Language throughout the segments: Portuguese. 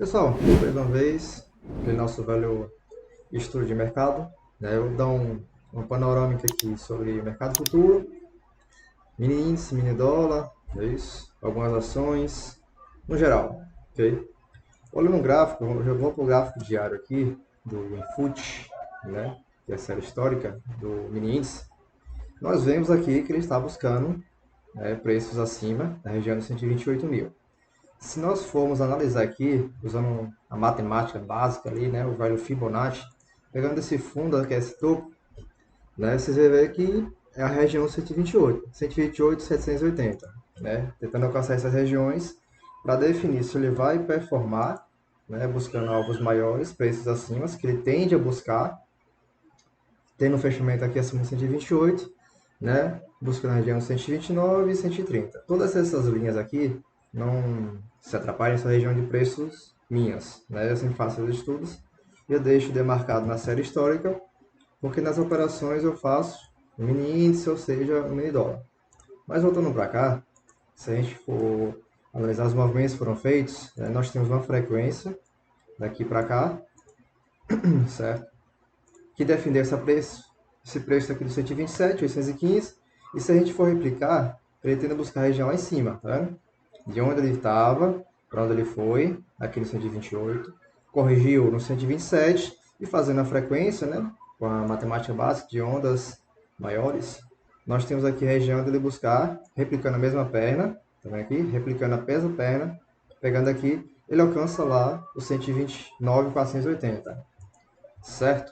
Pessoal, mais uma vez, aquele nosso velho estudo de mercado, né? Eu vou dar uma panorâmica aqui sobre o mercado futuro, mini índice, mini dólar, é isso? Algumas ações, no geral, ok? Olhando no gráfico, eu já vou para o gráfico diário aqui, do Infut, né? Que é a série histórica do mini índice. Nós vemos aqui que ele está buscando, né, preços acima da região dos 128 mil. Se nós formos analisar aqui, usando a matemática básica ali, né, o velho Fibonacci, pegando esse fundo, que é esse topo, né, vocês vão ver que é a região 128, 128, 780, né, tentando alcançar essas regiões para definir se ele vai performar, né, buscando alvos maiores, preços acima, que ele tende a buscar, tendo um fechamento aqui acima de 128, né, buscando a região 129 e 130. Todas essas linhas aqui não se atrapalham nessa região de preços minhas, né? Eu sempre faço os estudos e eu deixo demarcado na série histórica, porque nas operações eu faço o mini índice, ou seja, o mini dólar. Mas voltando para cá, se a gente for analisar os movimentos que foram feitos, né, nós temos uma frequência daqui para cá, certo? Que defendeu esse preço aqui do 127, 815, e se a gente for replicar, ele tende a buscar a região lá em cima, tá vendo? De onde ele estava, para onde ele foi, aqui no 128, corrigiu no 127, e fazendo a frequência, né, com a matemática básica de ondas maiores, nós temos aqui a região onde ele buscar, replicando a mesma perna, tá vendo aqui? Replicando a mesma perna, pegando aqui, ele alcança lá o 129,480, certo?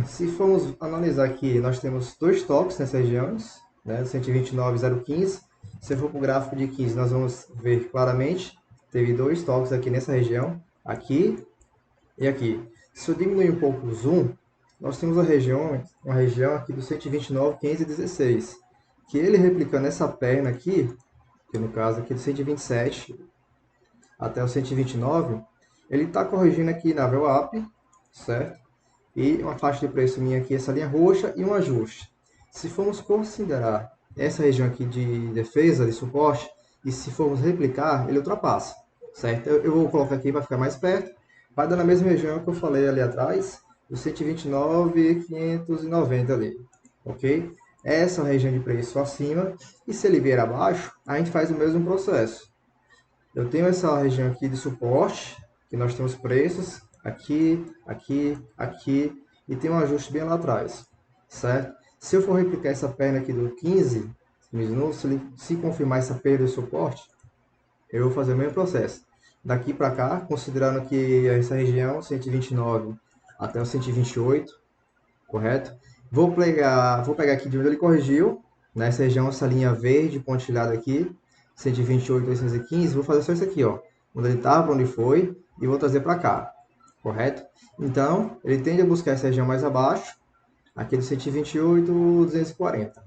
Se formos analisar aqui, nós temos dois toques nessas regiões, né, 129,015. Se for para o gráfico de 15, nós vamos ver claramente, teve dois toques aqui nessa região, aqui e aqui. Se eu diminuir um pouco o zoom, nós temos uma região aqui do 129,516, que ele replicando essa perna aqui, que no caso aqui do 127 até o 129, ele está corrigindo aqui na VWAP, certo? E uma faixa de preço minha aqui, essa linha roxa e um ajuste. Se formos considerar essa região aqui de defesa, de suporte, e se formos replicar, ele ultrapassa, certo? Eu vou colocar aqui para ficar mais perto, vai dar na mesma região que eu falei ali atrás, do 129,590 ali, ok? Essa é a região de preço acima, e se ele vier abaixo, a gente faz o mesmo processo. Eu tenho essa região aqui de suporte, que nós temos preços aqui, aqui, aqui, e tem um ajuste bem lá atrás, certo? Se eu for replicar essa perna aqui do 15 minutos, se confirmar essa perda de suporte, eu vou fazer o mesmo processo. Daqui para cá, considerando que essa região, 129 até o 128, correto? Vou pegar aqui de onde ele corrigiu, nessa região, essa linha verde pontilhada aqui, 128, 815, vou fazer só isso aqui, ó, onde ele estava, onde foi, e vou trazer para cá, correto? Então, ele tende a buscar essa região mais abaixo, aqui do 128, 240,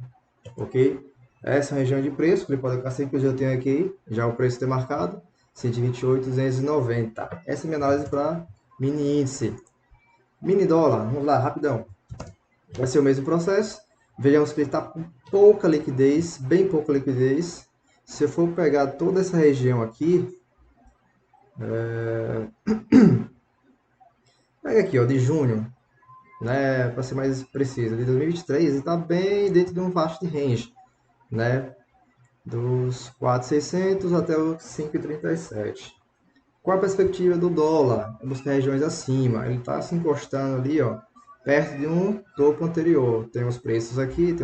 ok? Essa é a região de preço, que ele pode ficar sempre que eu tenho aqui, já o preço demarcado, 128, 290. Essa é a minha análise para mini índice. Mini dólar, vamos lá, rapidão. Vai ser o mesmo processo. Vejamos que ele está com pouca liquidez, bem pouca liquidez. Se eu for pegar toda essa região aqui, pega aqui, ó, de junho, né, para ser mais preciso, de 2023, ele está bem dentro de um faixa de range, né, dos 4.600 até os 5.37. Qual a perspectiva do dólar? Buscar regiões acima. Ele está se encostando ali, ó, perto de um topo anterior. Temos preços aqui.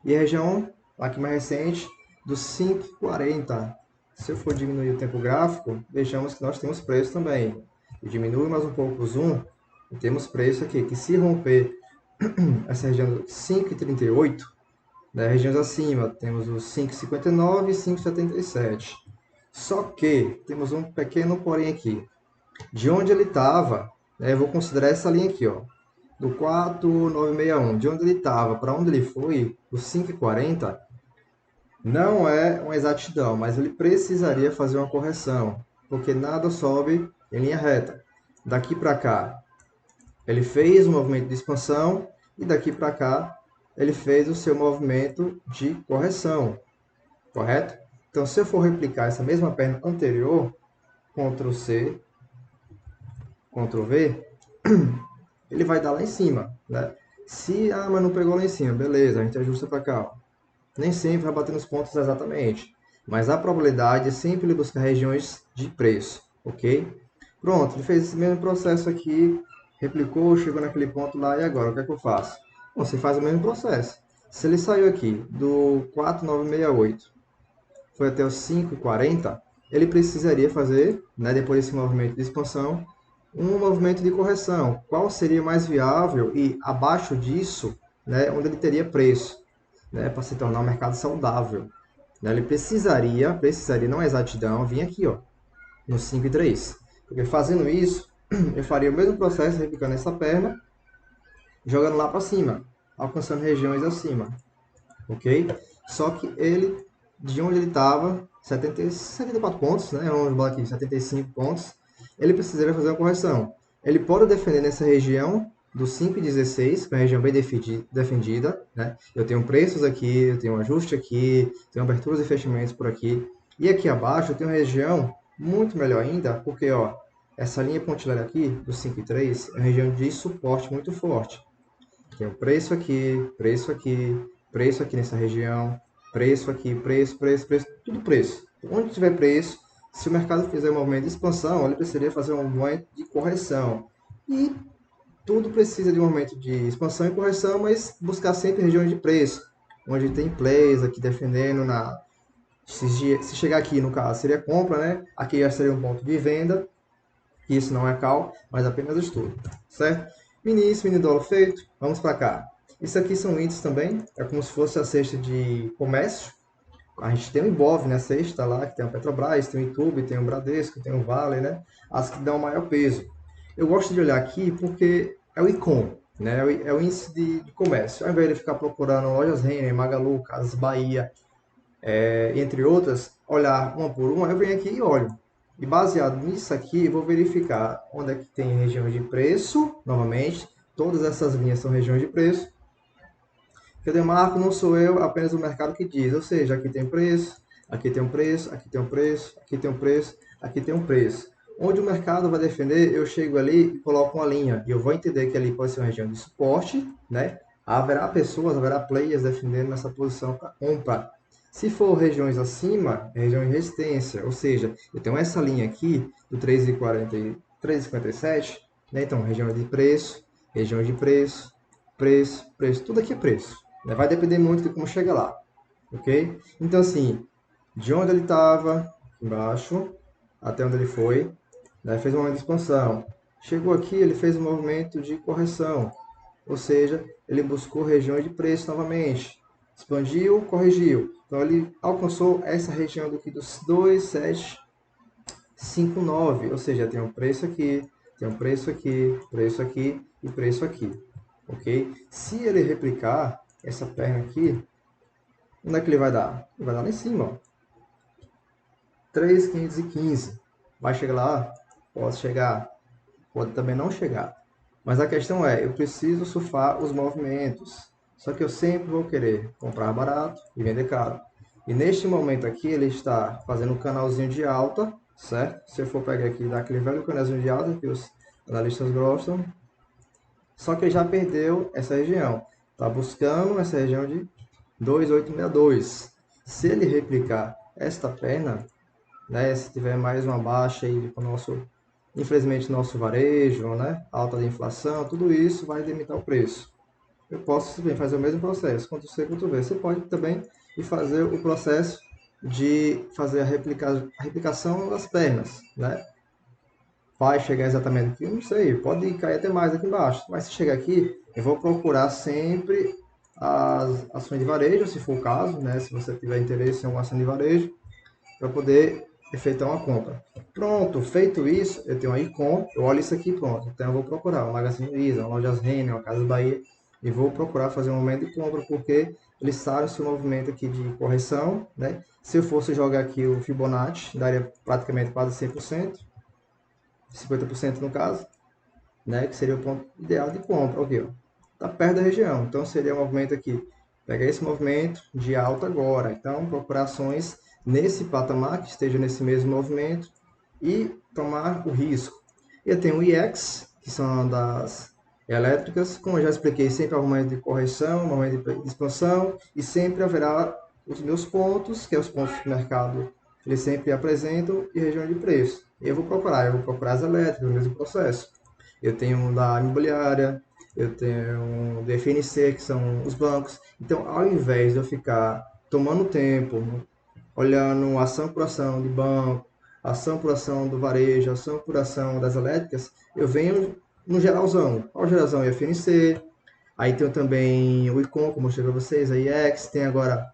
E a região aqui mais recente dos 5,40. Se eu for diminuir o tempo gráfico, vejamos que nós temos preço também. Eu diminuo mais um pouco o zoom e temos preço aqui, que se romper essa região 5,38, das regiões acima, temos os 5,59 e 5,77. Só que temos um pequeno porém aqui. De onde ele estava, né, eu vou considerar essa linha aqui, ó, do 4,961. De onde ele estava para onde ele foi, os 5,40, não é uma exatidão, mas ele precisaria fazer uma correção, porque nada sobe em linha reta. Daqui para cá, ele fez um movimento de expansão e daqui para cá, ele fez o seu movimento de correção, correto? Então, se eu for replicar essa mesma perna anterior, Ctrl C, Ctrl V, ele vai dar lá em cima, né? Se, mas não pegou lá em cima, beleza, a gente ajusta para cá, ó. Nem sempre vai bater nos pontos exatamente, mas a probabilidade é sempre ele buscar regiões de preço, ok? Pronto, ele fez esse mesmo processo aqui, replicou, chegou naquele ponto lá, e agora, o que é que eu faço? Bom, você faz o mesmo processo. Se ele saiu aqui do 4968, foi até o 540, ele precisaria fazer, né, depois desse movimento de expansão, um movimento de correção. Qual seria mais viável e abaixo disso, né, onde ele teria preço, né, para se tornar um mercado saudável. Né? Ele precisaria, não é exatidão, vir aqui, ó, no 5 e 3. Porque fazendo isso, eu faria o mesmo processo, replicando essa perna, jogando lá para cima, alcançando regiões acima, ok? Só que ele, de onde ele estava, 74 pontos, né? Vamos botar aqui, 75 pontos, ele precisaria fazer uma correção. Ele pode defender nessa região do 5 e 16, que é uma região bem defendida, né? Eu tenho preços aqui, eu tenho um ajuste aqui, tenho aberturas e fechamentos por aqui. E aqui abaixo eu tenho uma região muito melhor ainda, porque ó, essa linha pontilhada aqui, do 5 e 3, é uma região de suporte muito forte. Tem o preço aqui, preço aqui nessa região, preço aqui, preço, tudo preço. Onde tiver preço, se o mercado fizer um movimento de expansão, ele precisaria fazer um movimento de correção. E tudo precisa de um momento de expansão e correção, mas buscar sempre regiões de preço, onde tem players aqui defendendo na. Se chegar aqui, no caso, seria compra, né? Aqui já seria um ponto de venda. Isso não é call, mas apenas estudo, certo? Mini isso, mini dólar feito. Vamos para cá. Isso aqui são índices também. É como se fosse a cesta de comércio. A gente tem o Ibov, né? A cesta lá, que tem o Petrobras, tem o YouTube, tem o Bradesco, tem o Vale, né? As que dão o maior peso. Eu gosto de olhar aqui porque é o ICOM, né? É o índice de comércio. Ao invés de ficar procurando lojas Renner, Magalu, Casas Bahia, entre outras, olhar uma por uma, eu venho aqui e olho. E baseado nisso aqui, vou verificar onde é que tem regiões de preço, novamente, todas essas linhas são regiões de preço. Que eu demarco não sou eu, apenas o mercado que diz, ou seja, aqui tem preço, aqui tem um preço, aqui tem um preço, aqui tem um preço, aqui tem um preço. Onde o mercado vai defender, eu chego ali e coloco uma linha, e eu vou entender que ali pode ser uma região de suporte, né? Haverá pessoas, haverá players defendendo nessa posição para compra. Se for regiões acima, é região de resistência, ou seja, eu tenho essa linha aqui do 3,40 e 3,57, né? Então, região de preço, região de preço, preço, tudo aqui é preço, né? Vai depender muito de como chega lá, ok? Então, assim, de onde ele estava, embaixo, até onde ele foi, né? Fez um movimento de expansão. Chegou aqui, ele fez um movimento de correção, ou seja, ele buscou regiões de preço novamente. Expandiu, corrigiu. Então ele alcançou essa região do que dos 2,759, ou seja, tem um preço aqui, tem um preço aqui, preço aqui e preço aqui, ok? Se ele replicar essa perna aqui, onde é que ele vai dar? Ele vai dar lá em cima, ó. 3,515. Vai chegar lá? Pode chegar, pode também não chegar. Mas a questão é, eu preciso surfar os movimentos. Só que eu sempre vou querer comprar barato e vender caro. E neste momento aqui, ele está fazendo um canalzinho de alta, certo? Se eu for pegar aqui e dar aquele velho canalzinho de alta que os analistas gostam. Só que ele já perdeu essa região. Está buscando essa região de 2,862. Se ele replicar esta perna, né, se tiver mais uma baixa aí com o nosso, infelizmente, nosso varejo, né, alta da inflação, tudo isso vai limitar o preço. Eu posso também fazer o mesmo processo, Ctrl C, Ctrl V. Você pode também ir fazer o processo de fazer a replicação das pernas, né? Vai chegar exatamente aqui? Não sei, pode cair até mais aqui embaixo. Mas se chegar aqui, eu vou procurar sempre as ações de varejo, se for o caso, né? Se você tiver interesse em uma ação de varejo, para poder efetuar uma compra. Pronto, feito isso, eu tenho aí com, eu olho isso aqui, pronto. Então eu vou procurar uma Magazine Luiza, uma Lojas Renner, uma Casas Bahia, e vou procurar fazer um momento de compra, porque eles sabem esse movimento aqui de correção, né? Se eu fosse jogar aqui o Fibonacci, daria praticamente quase 100%, 50% no caso, né? Que seria o ponto ideal de compra, ok, ó. Tá perto da região, então seria um movimento aqui, pegar esse movimento de alta agora, então procurar ações nesse patamar, que esteja nesse mesmo movimento, e tomar o risco. Eu tenho o IX, que são das elétricas, como eu já expliquei, sempre há um momento de correção, um momento de expansão, e sempre haverá os meus pontos, que é os pontos que o mercado eles sempre apresentam, e região de preço. Eu vou procurar as elétricas, o mesmo processo. Eu tenho um da imobiliária, eu tenho um do FNC, que são os bancos. Então, ao invés de eu ficar tomando tempo, olhando ação por ação de banco, ação por ação do varejo, ação por ação das elétricas, eu venho no geralzão. Qual o geralzão? FNC, aí tem também o ICOM, como eu mostrei para vocês, a IEX, tem agora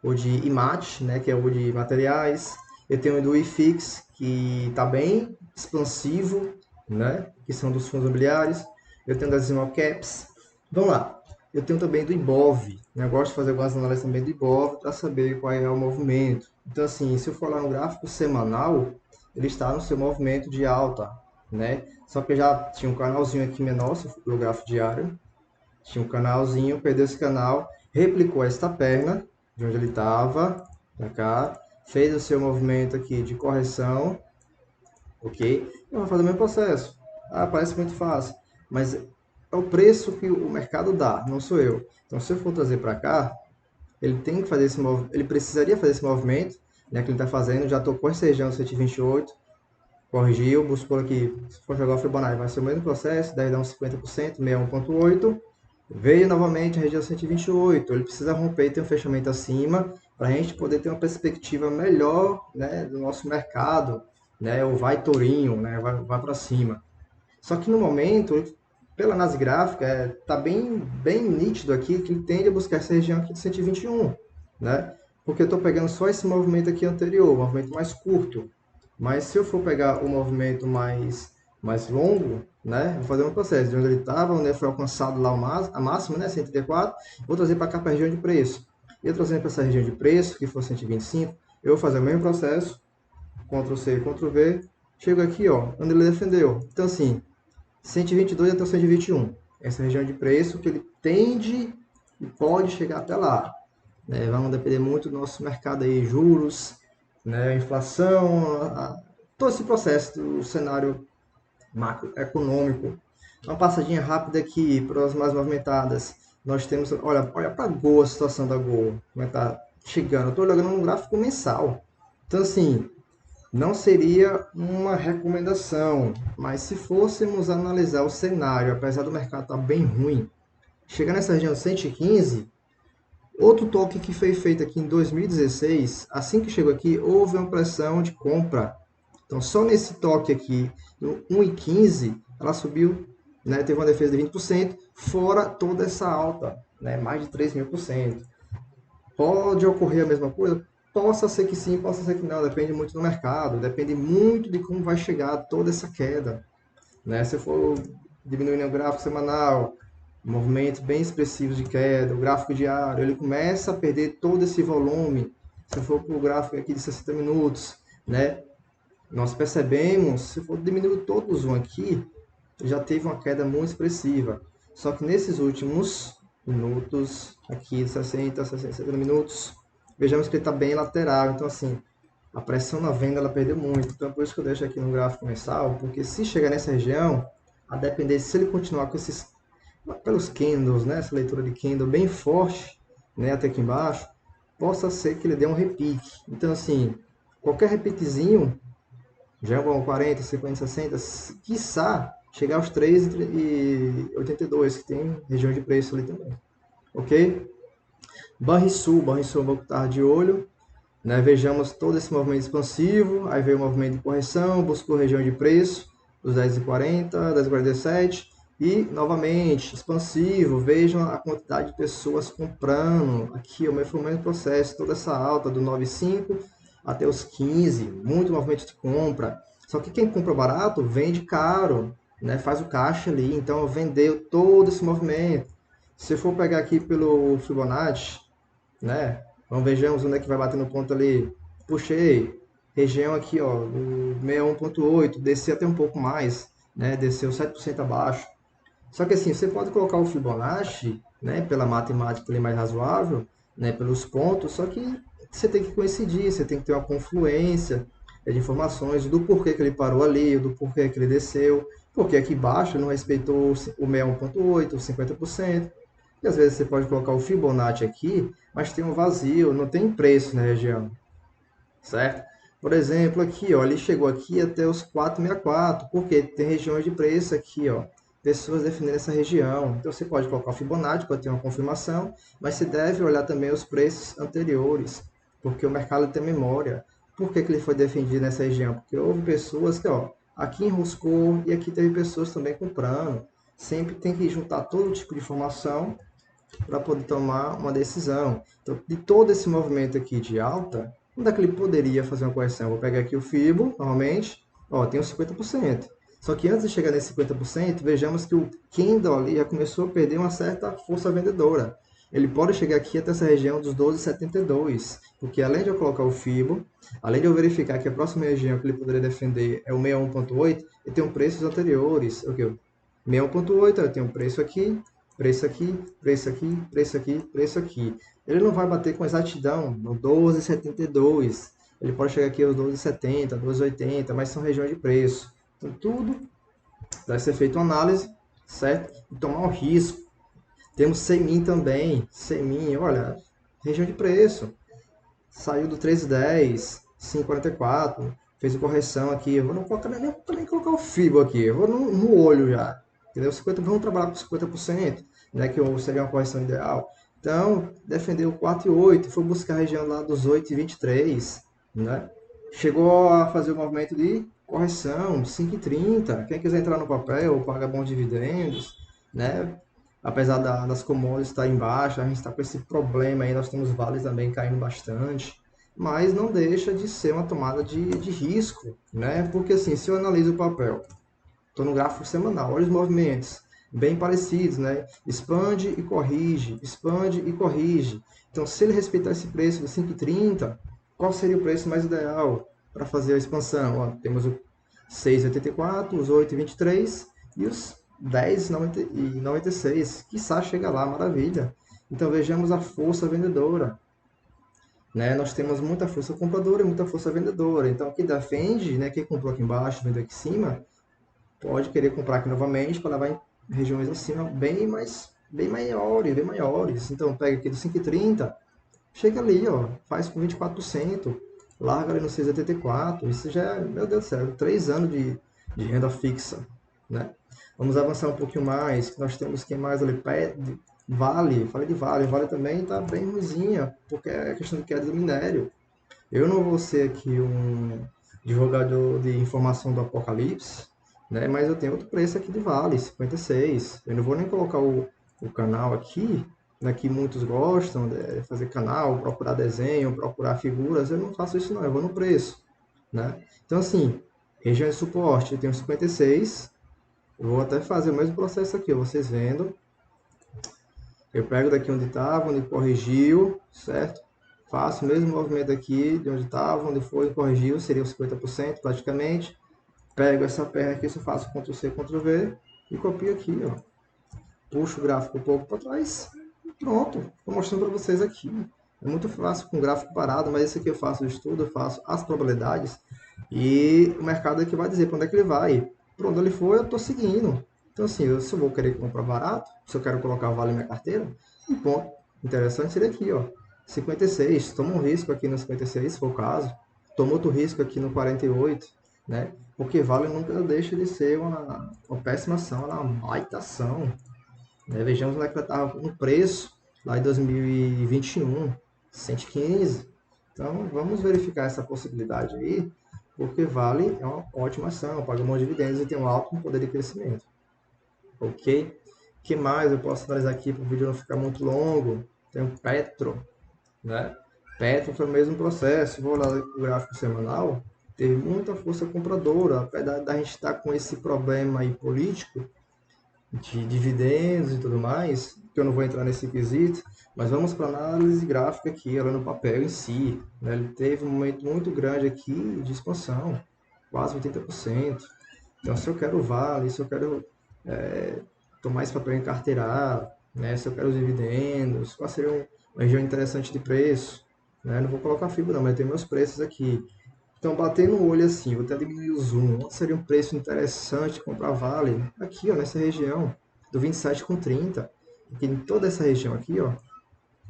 o de IMAT, né, que é o de materiais. Eu tenho o do IFIX, que está bem expansivo, né, que são dos fundos imobiliários. Eu tenho das Small Caps. Vamos lá. Eu tenho também do IBOV, né, eu gosto de fazer algumas análises também do IBOV para saber qual é o movimento. Então, assim, se eu for lá no gráfico semanal, ele está no seu movimento de alta, né? Só que eu já tinha um canalzinho aqui menor, se eu for pelo gráfico diário, tinha um canalzinho, perdeu esse canal, replicou esta perna, de onde ele estava, para cá, fez o seu movimento aqui de correção, ok? Eu vou fazer o mesmo processo. Ah, parece muito fácil, mas é o preço que o mercado dá, não sou eu. Então, se eu for trazer para cá, ele tem que fazer esse ele precisaria fazer esse movimento, né, que ele está fazendo, já tocou essa região 128, corrigiu, buscou aqui, se for jogar o Fibonacci, vai ser o mesmo processo, daí dá uns 50%, 61,8, veio novamente a região 128, ele precisa romper e ter um fechamento acima para a gente poder ter uma perspectiva melhor, né, do nosso mercado, né, o vai tourinho, né, vai para cima. Só que no momento, pela análise gráfica, tá bem nítido aqui que ele tende a buscar essa região aqui de 121, né? Porque eu estou pegando só esse movimento aqui anterior, o movimento mais curto. Mas se eu for pegar o movimento mais longo, né? Vou fazer um processo de onde ele estava, onde foi alcançado lá a máxima, né? 134, vou trazer para cá para a região de preço. E eu trazendo para essa região de preço, que for 125, eu vou fazer o mesmo processo, Ctrl C, Ctrl V, chego aqui, ó, onde ele defendeu. Então, assim, 122 até o 121. Essa região de preço que ele tende e pode chegar até lá. Né? Vamos depender muito do nosso mercado aí, juros, né? Inflação, todo esse processo do cenário macroeconômico. Uma passadinha rápida aqui para as mais movimentadas. Nós temos, olha para a Gol, a situação da Gol, como é que tá chegando. Eu estou olhando um gráfico mensal. Então, assim, não seria uma recomendação, mas se fôssemos analisar o cenário, apesar do mercado estar bem ruim, chegar nessa região 115, outro toque que foi feito aqui em 2016, assim que chegou aqui, houve uma pressão de compra. Então, só nesse toque aqui, no 1,15, ela subiu, né, teve uma defesa de 20%, fora toda essa alta, né, mais de 3.000%. Pode ocorrer a mesma coisa? Possa ser que sim, possa ser que não, depende muito do mercado, depende muito de como vai chegar toda essa queda. Né? Se eu for diminuindo o gráfico semanal, movimentos bem expressivos de queda, o gráfico diário, ele começa a perder todo esse volume. Se eu for para o gráfico aqui de 60 minutos, né? Nós percebemos, se for diminuir todos um aqui, já teve uma queda muito expressiva. Só que nesses últimos minutos, aqui 60, 60 minutos, vejamos que ele está bem lateral. Então, assim, a pressão na venda ela perdeu muito. Então, por isso que eu deixo aqui no gráfico mensal, porque se chegar nessa região, a depender se ele continuar com esses, pelos candles, né, essa leitura de candle bem forte, né, até aqui embaixo, possa ser que ele dê um repique. Então, assim, qualquer repiquezinho, já vão 40, 50, 60, quiçá chegar aos 3,82, que tem região de preço ali também. Ok? Banrisul eu vou estar de olho. Né? Vejamos todo esse movimento expansivo, aí veio o movimento de correção, buscou região de preço, dos 10,40, 10,47, e novamente, expansivo, vejam a quantidade de pessoas comprando, aqui foi o mesmo processo, toda essa alta do 9,5 até os 15, muito movimento de compra, só que quem compra barato, vende caro, né? Faz o caixa ali, então vendeu todo esse movimento. Se eu for pegar aqui pelo Fibonacci, né? Então vejamos onde é que vai bater no ponto ali. Puxei, região aqui, ó, do 61,8, desci até um pouco mais, né? Desceu 7% abaixo. Só que assim, você pode colocar o Fibonacci, né, pela matemática ali mais razoável, né, pelos pontos, só que você tem que coincidir, você tem que ter uma confluência de informações do porquê que ele parou ali, do porquê que ele desceu, porque aqui embaixo não respeitou o 61,8, o 50%. E às vezes você pode colocar o Fibonacci aqui, mas tem um vazio, não tem preço na região, certo? Por exemplo, aqui, ó, ele chegou aqui até os 464, porque tem regiões de preço aqui, ó. Pessoas definindo essa região. Então você pode colocar o Fibonacci para ter uma confirmação, mas você deve olhar também os preços anteriores, porque o mercado tem memória. Por que que ele foi defendido nessa região? Porque houve pessoas que, ó, aqui enroscou e aqui teve pessoas também comprando. Sempre tem que juntar todo tipo de informação para poder tomar uma decisão. Então, de todo esse movimento aqui de alta, onde é que ele poderia fazer uma correção? Vou pegar aqui o FIBO, normalmente, ó, tem uns 50%. Só que antes de chegar nesse 50%, vejamos que o candle ali já começou a perder uma certa força vendedora. Ele pode chegar aqui até essa região dos 12,72, porque além de eu colocar o FIBO, além de eu verificar que a próxima região que ele poderia defender é o 61,8, ele tem um preços anteriores, o que? 61,8, eu tenho um preço aqui, preço aqui, preço aqui, preço aqui, preço aqui. Ele não vai bater com exatidão no 12,72. Ele pode chegar aqui aos 12,70, 12,80, mas são regiões de preço. Então, tudo deve ser feito uma análise, certo? E tomar um risco. Temos CEMIN também. CEMIN, olha, região de preço. Saiu do 13,10, 5,44. Fez a correção aqui. Eu vou não colocar nem colocar o FIBO aqui. Eu vou no olho já. Entendeu? 50, vamos trabalhar com 50%, né, que seria uma correção ideal. Então, defendeu 4,8, foi buscar a região lá dos 8,23, né? Chegou a fazer o movimento de correção, 5,30. Quem quiser entrar no papel, paga bons dividendos, né? Apesar das commodities estar em baixa, a gente está com esse problema aí, nós temos vales também caindo bastante, mas não deixa de ser uma tomada de risco, né? Porque assim, se eu analiso o papel, estou no gráfico semanal, olha os movimentos, bem parecidos, né? Expande e corrige, expande e corrige. Então, se ele respeitar esse preço de 5,30, qual seria o preço mais ideal para fazer a expansão? Ó, temos o 6,84, os 8,23 e os 10,96. Quiçá chega lá, maravilha. Então, vejamos a força vendedora. Né? Nós temos muita força compradora e muita força vendedora. Então, quem defende, né, quem comprou aqui embaixo, vendeu aqui em cima, pode querer comprar aqui novamente para levar em regiões acima bem maiores, bem maiores. Então pega aqui do 5,30, chega ali, ó, faz com 24%, larga ali no 6,84. Isso já é, meu Deus do céu, 3 anos de renda fixa, né? Vamos avançar um pouquinho mais. Nós temos quem mais ali? Vale, falei de Vale. Vale também está bem ruimzinha, porque é questão de queda do minério. Eu não vou ser aqui um divulgador de informação do apocalipse, né? Mas eu tenho outro preço aqui de Vale, 56. Eu não vou nem colocar o canal aqui, né, que muitos gostam de fazer canal, procurar desenho, procurar figuras. Eu não faço isso não, eu vou no preço, né? Então assim, região de suporte, eu tenho 56. Eu vou até fazer o mesmo processo aqui, vocês vendo. Eu pego daqui onde estava, onde corrigiu, certo? Faço o mesmo movimento aqui, de onde estava, onde foi, corrigiu, seria os 50% praticamente. Pego essa perna aqui, só faço Ctrl C, Ctrl V e copio aqui, ó. Puxo o gráfico um pouco para trás e pronto. Estou mostrando para vocês aqui. É muito fácil com o gráfico parado, mas esse aqui eu faço o estudo, eu faço as probabilidades e o mercado é que vai dizer para onde é que ele vai. Para onde ele for, eu estou seguindo. Então, assim, se eu vou querer comprar barato, se eu quero colocar vale na minha carteira, um ponto interessante seria aqui, ó. 56, toma um risco aqui no 56, se for o caso. Toma outro risco aqui no 48, né? Porque vale nunca deixa de ser uma péssima ação, uma baita ação. Né? Vejamos onde é que ela estava no preço lá em 2021, 115. Então, vamos verificar essa possibilidade aí, porque Vale é uma ótima ação, paga bons dividendos e tem um alto poder de crescimento. Ok? O que mais eu posso analisar aqui para o vídeo não ficar muito longo? Tem o Petro, né? Petro foi o mesmo processo. Vou lá no gráfico semanal, teve muita força compradora, apesar da gente estar com esse problema aí político, de dividendos e tudo mais, que eu não vou entrar nesse quesito, mas vamos para a análise gráfica aqui, olhando o papel em si. Né? Ele teve um momento muito grande aqui de expansão, quase 80%. Então, se eu quero vale, se eu quero tomar esse papel em carteirar, né? Se eu quero os dividendos, qual seria uma região interessante de preço, né? Não vou colocar fibra não, mas tem meus preços aqui. Então, batendo o olho assim, vou até diminuir o zoom. Onde seria um preço interessante comprar Vale? Aqui, ó, nessa região, do 27,30. Porque em toda essa região aqui, ó,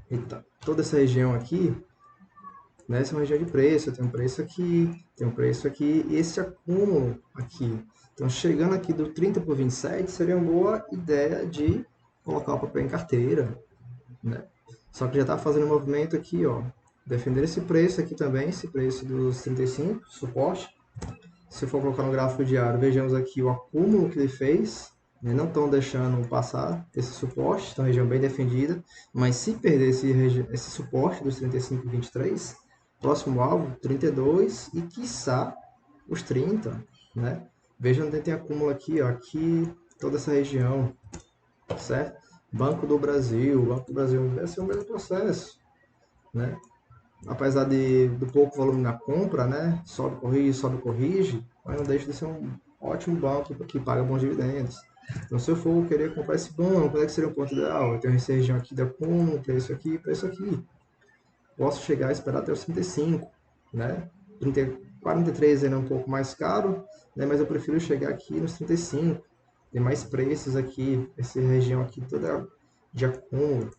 eita, toda essa região aqui, né, essa é uma região de preço, tem um preço aqui, tem um preço aqui, e esse acúmulo aqui. Então, chegando aqui do 30 por 27, seria uma boa ideia de colocar o papel em carteira, né? Só que já está fazendo um movimento aqui, ó, defender esse preço aqui também, esse preço dos 35, suporte. Se for colocar no gráfico diário, vejamos aqui o acúmulo que ele fez, né? Não estão deixando passar esse suporte, então região bem defendida, mas se perder esse suporte dos 35,23, próximo alvo 32 e quiçá os 30, né? Veja onde tem acúmulo aqui, ó, aqui, toda essa região, certo? Banco do Brasil, vai ser o mesmo processo, né? Apesar do pouco volume na compra, né? Sobe, corrige, mas não deixa de ser um ótimo banco que paga bons dividendos. Então, se eu for querer comprar esse banco, qual é que seria o ponto ideal? Eu tenho essa região aqui de acúmulo, preço aqui, preço aqui. Posso chegar a esperar até os 35, né? 30, 43 ainda é um pouco mais caro, né? Mas eu prefiro chegar aqui nos 35. Tem mais preços aqui, essa região aqui toda de acúmulo.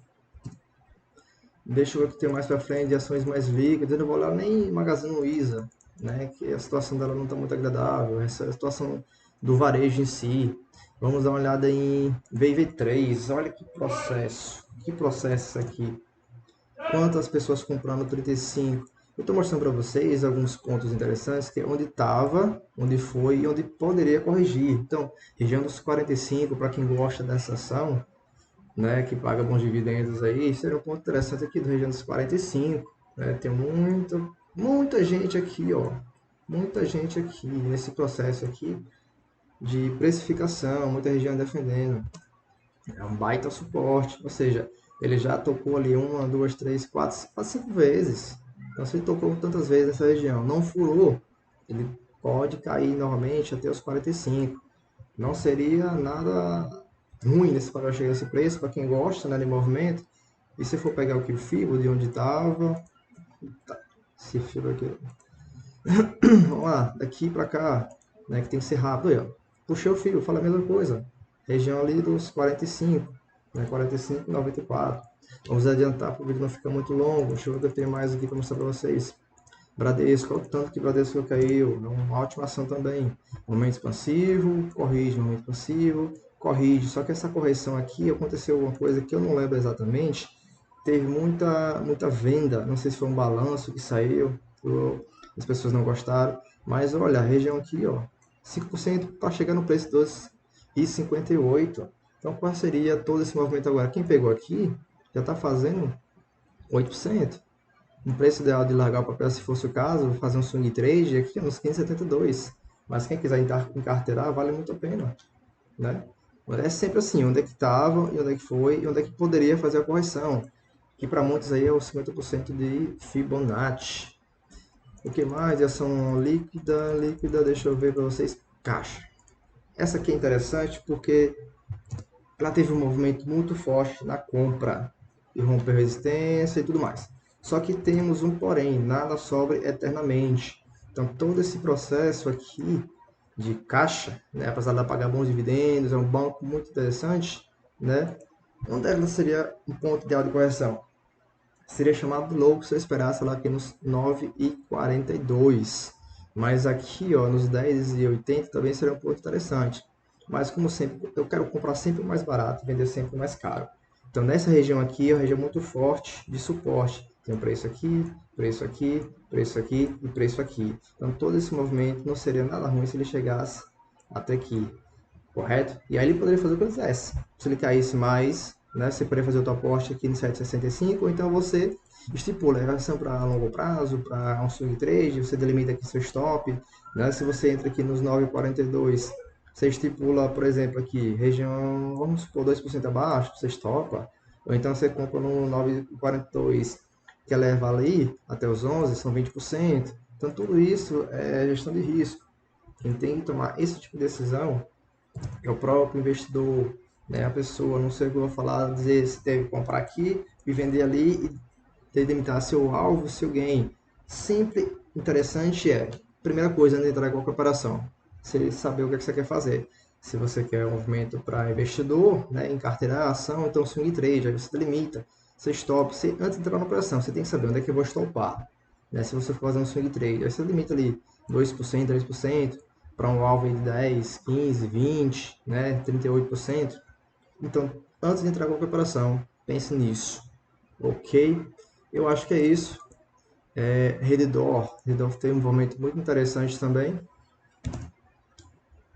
Deixa eu ver o que tem mais para frente de ações mais líquidas. Eu não vou olhar nem Magazine Luiza, né? Que a situação dela não está muito agradável. Essa é a situação do varejo em si. Vamos dar uma olhada em VIV3. Olha que processo. Que processo isso aqui. Quantas pessoas comprando 35? Eu estou mostrando para vocês alguns pontos interessantes, que é onde estava, onde foi e onde poderia corrigir. Então, região dos 45, para quem gosta dessa ação, né, que paga bons dividendos aí, seria um ponto interessante aqui do região dos 45, né? Tem muita gente aqui, ó, muita gente aqui nesse processo aqui de precificação, muita região defendendo. É um baita suporte, ou seja, ele já tocou ali uma, duas, três, quatro, quase 5 vezes. Então, se ele tocou tantas vezes nessa região, não furou, ele pode cair novamente até os 45. Não seria nada ruim nesse papel chegar a esse preço, para quem gosta, né, de movimento. E se for pegar aqui o FIBO de onde estava, esse FIBO aqui, vamos lá, daqui para cá, né, que tem que ser rápido aí, ó. Puxei o fio, fala a mesma coisa. Região ali dos 45, né, 45, 94. Vamos adiantar para o vídeo não ficar muito longo. Deixa eu ver o que eu tenho mais aqui para mostrar para vocês. Bradesco, olha o tanto que Bradesco caiu, é uma ótima ação também. Momento expansivo, corrige. Só que essa correção aqui aconteceu alguma coisa que eu não lembro exatamente. Teve muita venda, não sei se foi um balanço que saiu, as pessoas não gostaram. Mas olha, a região aqui, ó, 5% está chegando no preço dos 2,58. Então qual seria todo esse movimento agora? Quem pegou aqui já está fazendo 8%. Um preço ideal de largar o papel, se fosse o caso, fazer um swing trade aqui nos 15,72. Mas quem quiser encarteirar, vale muito a pena, né? É sempre assim, onde é que estava, e onde é que foi, e onde é que poderia fazer a correção. Que para muitos aí é o 50% de Fibonacci. O que mais? De ação líquida, deixa eu ver para vocês. Caixa. Essa aqui é interessante porque ela teve um movimento muito forte na compra e rompeu resistência e tudo mais. Só que temos um porém, nada sobra eternamente. Então todo esse processo aqui de caixa, né, apesar de ela pagar bons dividendos, é um banco muito interessante, né? Onde ela seria um ponto ideal de correção? Seria chamado louco se eu esperasse ela aqui nos 9,42. Mas aqui, ó, nos 10,80 também seria um ponto interessante. Mas como sempre, eu quero comprar sempre mais barato e vender sempre mais caro. Então nessa região aqui é uma região muito forte de suporte. Tem um preço aqui, preço aqui, preço aqui e preço aqui. Então todo esse movimento não seria nada ruim se ele chegasse até aqui, correto? E aí ele poderia fazer o que ele quisesse. Se ele caísse mais, né, você poderia fazer o teu aporte aqui no 7,65, ou então você estipula a ação para longo prazo, para um swing trade, você delimita aqui seu stop, né? Se você entra aqui nos 9,42, você estipula, por exemplo, aqui, região, vamos supor, 2% abaixo, você estopa, ou então você compra no 9,42, que eleva ali até os 11, são 20%. Então tudo isso é gestão de risco. Quem tem que tomar esse tipo de decisão é o próprio investidor, né? A pessoa, não sei o que eu vou falar, dizer se deve comprar aqui e vender ali e delimitar seu alvo, seu gain. Sempre interessante primeira coisa, antes de entrar em qualquer operação, você saber o que você quer fazer. Se você quer um movimento para investidor, né, em carteira de ação, então swing trade, aí você delimita, você stop. Antes de entrar na operação, você tem que saber onde é que eu vou stopar. Né? Se você for fazer um swing trade, aí você limita ali 2%, 3%, para um alvo de 10, 15, 20, né, 38%. Então, antes de entrar em qualquer operação, pense nisso. Ok? Eu acho que é isso. Redditor tem um momento muito interessante também,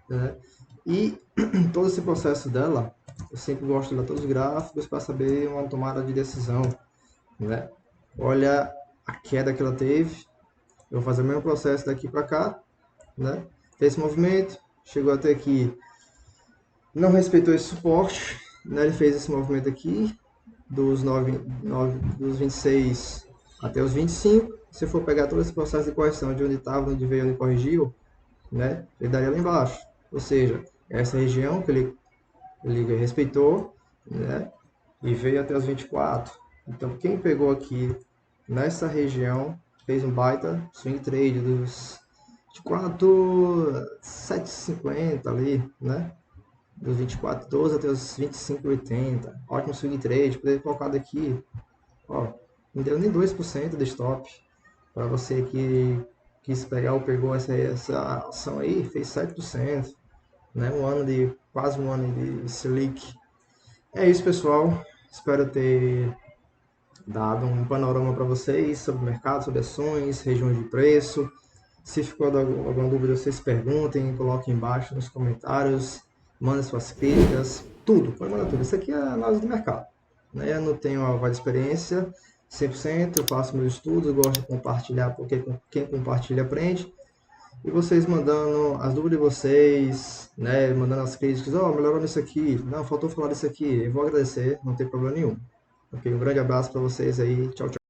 né? E todo esse processo dela, eu sempre gosto de ler todos os gráficos para saber uma tomada de decisão, né? Olha a queda que ela teve. Eu vou fazer o mesmo processo daqui para cá, né? Fez esse movimento, chegou até aqui, não respeitou esse suporte, né? Ele fez esse movimento aqui dos 26 até os 25. Se for pegar todo esse processo de correção de onde estava, onde veio, onde corrigiu, né? Ele daria lá embaixo. Ou seja, essa região que ele respeitou, né? E veio até os 24. Então, quem pegou aqui nessa região fez um baita swing trade dos 24, 7,50 ali, né? Dos 24,12 até os 25,80. Ótimo swing trade, poder colocado aqui, ó, não deu nem 2% de stop. Para você que quis pegar ou pegou essa ação aí, fez 7%, né? Quase um ano de Selic. É isso, pessoal. Espero ter dado um panorama para vocês sobre o mercado, sobre ações, regiões de preço. Se ficou alguma dúvida, vocês perguntem, coloquem embaixo nos comentários, mandem suas críticas, tudo, pode mandar tudo. Isso aqui é a análise do mercado, né? Eu não tenho uma vasta experiência, 100%, eu faço meus estudos, gosto de compartilhar, porque quem compartilha aprende. E vocês mandando as dúvidas de vocês, né? Mandando as críticas, melhorou nisso aqui, não, faltou falar disso aqui, eu vou agradecer, não tem problema nenhum. Ok, um grande abraço para vocês aí, tchau, tchau.